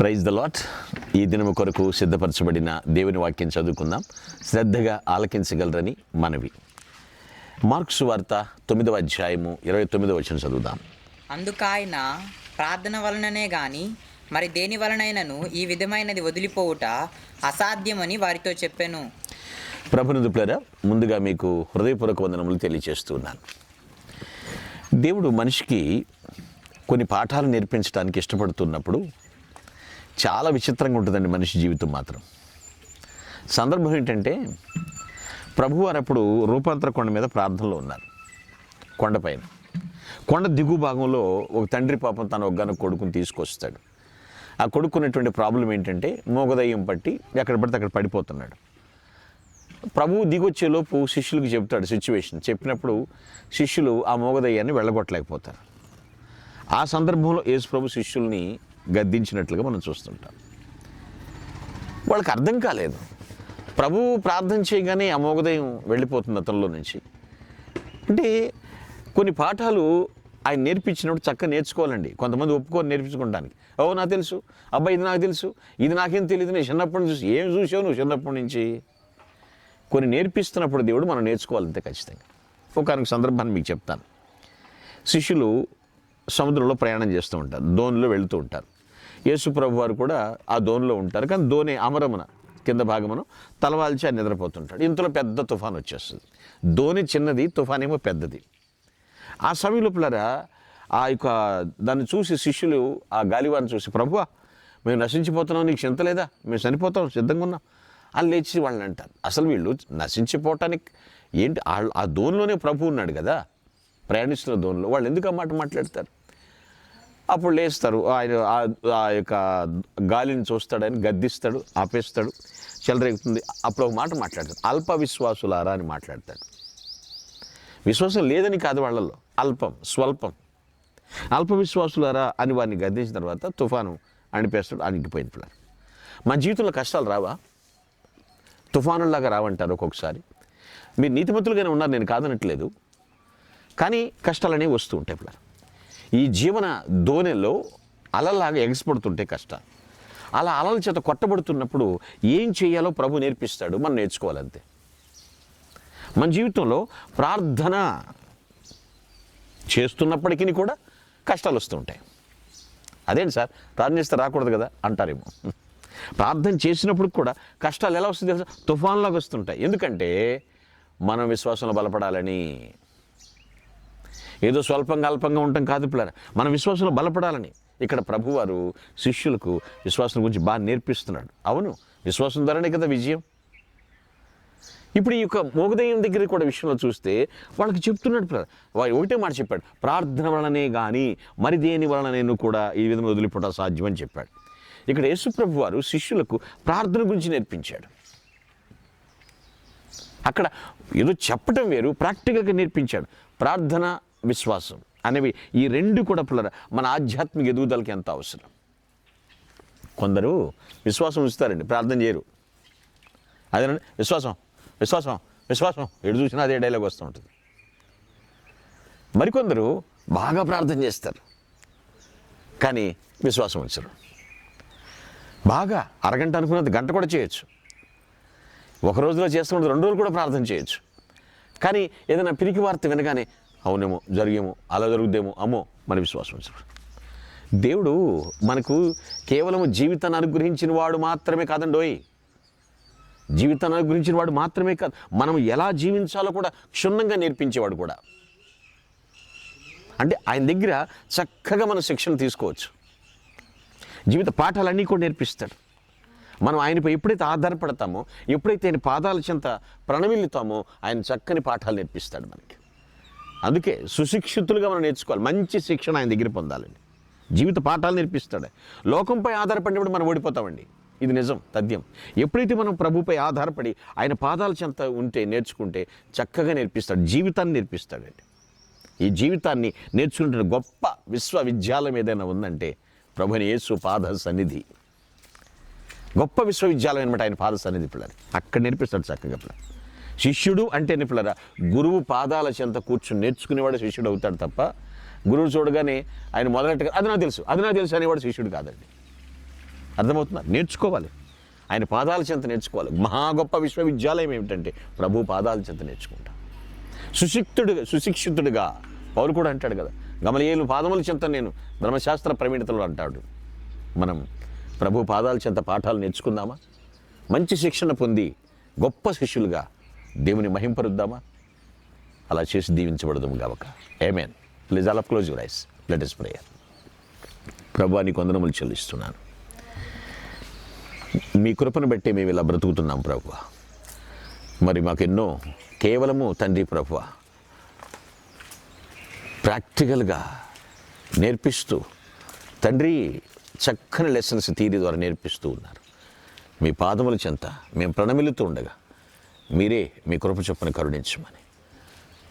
Praise the lot. ఈ దినము కొరకు సిద్ధపరచబడిన దేవుని వాక్యం చదువుకుందాం. శ్రద్ధగా ఆలకించగలరని మనవి. మార్కు సువార్త 9వ అధ్యాయము 29వ వచనం చదువుదాం. అందుకాయన ప్రార్థన వలననే గాని మరి దేని వలనైనను ఈ విధమైనది వదిలిపోవుట అసాధ్యమని వారితో చెప్పాను. ప్రభునందు ప్రియులారా, ముందుగా మీకు హృదయపూర్వక వందనములు తెలియజేస్తున్నాను. దేవుడు మనిషికి కొన్ని పాఠాలు నేర్పించడానికి ఇష్టపడుతున్నప్పుడు చాలా విచిత్రంగా ఉంటుందండి మనిషి జీవితం మాత్రం. సందర్భం ఏంటంటే, ప్రభువారు అప్పుడు రూపాంతర కొండ మీద ప్రార్థనలో ఉన్నారు. కొండపైన కొండ దిగు భాగంలో ఒక తండ్రి పాపం తన ఒగ్గన కొడుకుని తీసుకొస్తాడు. ఆ కొడుకున్నటువంటి ప్రాబ్లం ఏంటంటే, మోగదయ్యం పట్టి ఎక్కడ పడితే అక్కడ పడిపోతున్నాడు. ప్రభువు దిగొచ్చేలోపు శిష్యులకు చెప్తాడు సిచ్యువేషన్. చెప్పినప్పుడు శిష్యులు ఆ మోగదయ్యాన్ని వెళ్ళగొట్టలేకపోతారు. ఆ సందర్భంలో యేసు ప్రభు శిష్యుల్ని గద్దించినట్లుగా మనం చూస్తుంటాం. వాళ్ళకి అర్థం కాలేదు. ప్రభువు ప్రార్థన చేయగానే ఆ మోగదయ్యం వెళ్ళిపోతుంది అతనిలో నుంచి. అంటే కొన్ని పాఠాలు ఆయన నేర్పించినప్పుడు చక్కగా నేర్చుకోవాలండి. కొంతమంది ఒప్పుకొని నేర్పించుకోవడానికి, నాకు తెలుసు, అబ్బాయి ఇది నాకు తెలుసు, ఇది నాకేం తెలియదు, నేను చిన్నప్పటి నుంచి చూసి. ఏం చూసావు నువ్వు చిన్నప్పటి నుంచి? కొన్ని నేర్పిస్తున్నప్పుడు దేవుడు మనం నేర్చుకోవాలంతే ఖచ్చితంగా. ఒక సందర్భాన్ని మీకు చెప్తాను. శిష్యులు సముద్రంలో ప్రయాణం చేస్తూ ఉంటారు, దోణిలో వెళుతూ ఉంటారు. యేసు ప్రభు వారు కూడా ఆ దోణిలో ఉంటారు. కానీ దోణి అమరమున కింద భాగమును తలవాల్చి ఆయన నిద్రపోతుంటాడు. ఇంతలో పెద్ద తుఫాను వచ్చేస్తుంది. దోణి చిన్నది, తుఫాన్ ఏమో పెద్దది. ఆ సమయంలోపలరా దాన్ని చూసి శిష్యులు ఆ గాలివారిని చూసి, ప్రభువా మేము నశించిపోతున్నాం, నీకు చింత లేదా? మేము చనిపోతాం, సిద్ధంగా ఉన్నాం అని లేచి వాళ్ళని అంటారు. అసలు వీళ్ళు నశించిపోవటానికి ఏంటి? ఆ దోణిలోనే ప్రభు ఉన్నాడు కదా, ప్రయాణిస్తున్న దోణిలో. వాళ్ళు ఎందుకు ఆ మాట మాట్లాడతారు? అప్పుడు లేస్తారు. ఆయన ఆ యొక్క గాలిని చూస్తాడని గద్దిస్తాడు, ఆపేస్తాడు, చెలరేగుతుంది. అప్పుడు ఒక మాట మాట్లాడతాడు, అల్ప విశ్వాసులారా అని మాట్లాడతాడు. విశ్వాసం లేదని కాదు వాళ్ళల్లో, అల్పం, స్వల్పం. అల్ప విశ్వాసులారా అని వారిని గద్దించిన తర్వాత తుఫాను అణిపేస్తాడు, అణిగిపోయింది. పిల్లలు, మన జీవితంలో కష్టాలు రావా? తుఫానులాగా రావంటారు ఒక్కొక్కసారి. మీరు నీతిమంతులుగానే ఉన్నారు, నేను కాదనట్లేదు, కానీ కష్టాలు అనేవి వస్తూ ఉంటాయి. పిల్లలు, ఈ జీవన దోణిలో అలలాగా ఎగసిపడుతుంటాయి కష్టాలు. అలా అలల చేత కొట్టబడుతున్నప్పుడు ఏం చేయాలో ప్రభు నేర్పిస్తాడు, మనం నేర్చుకోవాలంతే. మన జీవితంలో ప్రార్థన చేస్తున్నప్పటికీ కూడా కష్టాలు వస్తూ ఉంటాయి. అదేంటి సార్, ప్రార్థన చేస్తే రాకూడదు కదా అంటారేమో. ప్రార్థన చేసినప్పుడు కూడా కష్టాలు ఎలా వస్తుంది తెలుసా? తుఫాన్లాగా వస్తుంటాయి. ఎందుకంటే మనం విశ్వాసంలో బలపడాలని. ఏదో స్వల్పంగా అల్పంగా ఉండటం కాదు పిల్లలు, మన విశ్వాసంలో బలపడాలని. ఇక్కడ ప్రభువారు శిష్యులకు విశ్వాసం గురించి బాగా నేర్పిస్తున్నాడు. అవును, విశ్వాసం ద్వారానే కదా విజయం. ఇప్పుడు ఈ యొక్క మోగదయ్యం దగ్గర కూడా విషయంలో చూస్తే వాళ్ళకి చెప్తున్నాడు పిల్లలు. వారు ఒకటే మాట చెప్పాడు, ప్రార్థన వలనే కానీ మరి దేని వలన నేను కూడా ఈ విధంగా వదిలిపోవడం సాధ్యమని చెప్పాడు. ఇక్కడ యేసు ప్రభు వారు శిష్యులకు ప్రార్థన గురించి నేర్పించాడు. అక్కడ ఏదో చెప్పటం వేరు, ప్రాక్టికల్గా నేర్పించాడు. ప్రార్థన, విశ్వాసం అనేవి ఈ రెండు కూడా పిల్లలు మన ఆధ్యాత్మిక ఎదుగుదలకి ఎంత అవసరం. కొందరు విశ్వాసం ఉంచుతారండి, ప్రార్థన చేయరు. అదేనండి విశ్వాసం విశ్వాసం విశ్వాసం, ఎటు చూసినా అదే డైలాగ్ వస్తూ ఉంటుంది. మరికొందరు బాగా ప్రార్థన చేస్తారు కానీ విశ్వాసం ఉంచరు. బాగా అరగంట అనుకున్నది గంట కూడా చేయొచ్చు. ఒక రోజులో చేస్తున్నది 2 రోజులు కూడా ప్రార్థన చేయొచ్చు. కానీ ఏదైనా పిరికి వార్త వినగానే అవునేమో, జరిగేమో, అలా జరుగుద్దేమో, అమ్మో, మన విశ్వాసం ఉంచరు. దేవుడు మనకు కేవలం జీవితాన్ని అనుగ్రహించిన వాడు మాత్రమే కాదండోయ్. జీవితాన్ని అనుగ్రహించిన వాడు మాత్రమే కాదు, మనం ఎలా జీవించాలో కూడా క్షుణ్ణంగా నేర్పించేవాడు కూడా. అంటే ఆయన దగ్గర చక్కగా మన శిక్షణ తీసుకోవచ్చు. జీవిత పాఠాలన్నీ కూడా నేర్పిస్తాడు. మనం ఆయనపై ఎప్పుడైతే ఆధారపడతామో, ఎప్పుడైతే ఆయన పాదాల చెంత ప్రణమిల్లుతామో, ఆయన చక్కని పాఠాలు నేర్పిస్తాడు మనకి. అందుకే సుశిక్షితులుగా మనం నేర్చుకోవాలి, మంచి శిక్షణ ఆయన దగ్గర పొందాలండి. జీవిత పాఠాలు నేర్పిస్తాడు. లోకంపై ఆధారపడినప్పుడు మనం ఓడిపోతామండి, ఇది నిజం, తథ్యం. ఎప్పుడైతే మనం ప్రభుపై ఆధారపడి ఆయన పాదాల చెంత ఉంటే, నేర్చుకుంటే చక్కగా నేర్పిస్తాడు, జీవితాన్ని నేర్పిస్తాడండి. ఈ జీవితాన్ని నేర్చుకుంటున్న గొప్ప విశ్వవిద్యాలయం ఏదైనా ఉందంటే ప్రభుని యేసు పాద సన్నిధి. గొప్ప విశ్వవిద్యాలయం అనమాట ఆయన పాద సన్నిధి. పిల్లలు, అక్కడ నేర్పిస్తాడు చక్కగా. పిల్లలు, శిష్యుడు అంటే పిల్లరా గురువు పాదాల చెంత కూర్చుని నేర్చుకునేవాడు శిష్యుడు అవుతాడు తప్ప, గురువు చూడగానే ఆయన మొదలెట్టగా అది నాకు తెలుసు అనేవాడు శిష్యుడు కాదండి. అర్థమవుతుందా? నేర్చుకోవాలి, ఆయన పాదాల చెంత నేర్చుకోవాలి. మహా గొప్ప విశ్వవిద్యాలయం ఏమిటంటే ప్రభు పాదాల చెంత నేర్చుకుంటాం. సుశిక్షితుడిగా పౌలు కూడా అంటాడు కదా, గమలీయేలు పాదముల చెంత నేను ధర్మశాస్త్ర ప్రవీణతలు అంటాడు. మనం ప్రభు పాదాల చెంత పాఠాలు నేర్చుకుందామా? మంచి శిక్షణ పొంది గొప్ప శిష్యులుగా దేవుని మహింపరుద్దామా? అలా చేసి దీవించబడదాము గాక. ఆమేన్. Please all of close your eyes, let us pray. ప్రభువా, నీకు వందనములు చెల్లిస్తున్నాను. మీ కృపను బట్టి మేము ఇలా బ్రతుకుతున్నాం ప్రభువా. మరి మాకెన్నో కేవలము తండ్రి ప్రభువా ప్రాక్టికల్గా నేర్పిస్తూ తండ్రి చక్కని లెసన్స్ థియరీ ద్వారా నేర్పిస్తూ ఉన్నారు. మీ పాదముల చెంత మేము ప్రణమిలుతూ ఉండగా మీరే మీ కృప చొప్పున కరుణించమని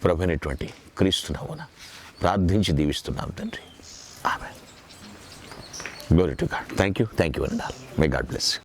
ప్రభువైనటువంటి క్రీస్తు నామమున ప్రార్థించి దీవిస్తున్నాం తండ్రి. ఆమేన్. Glory to God. Thank you and all. May God bless.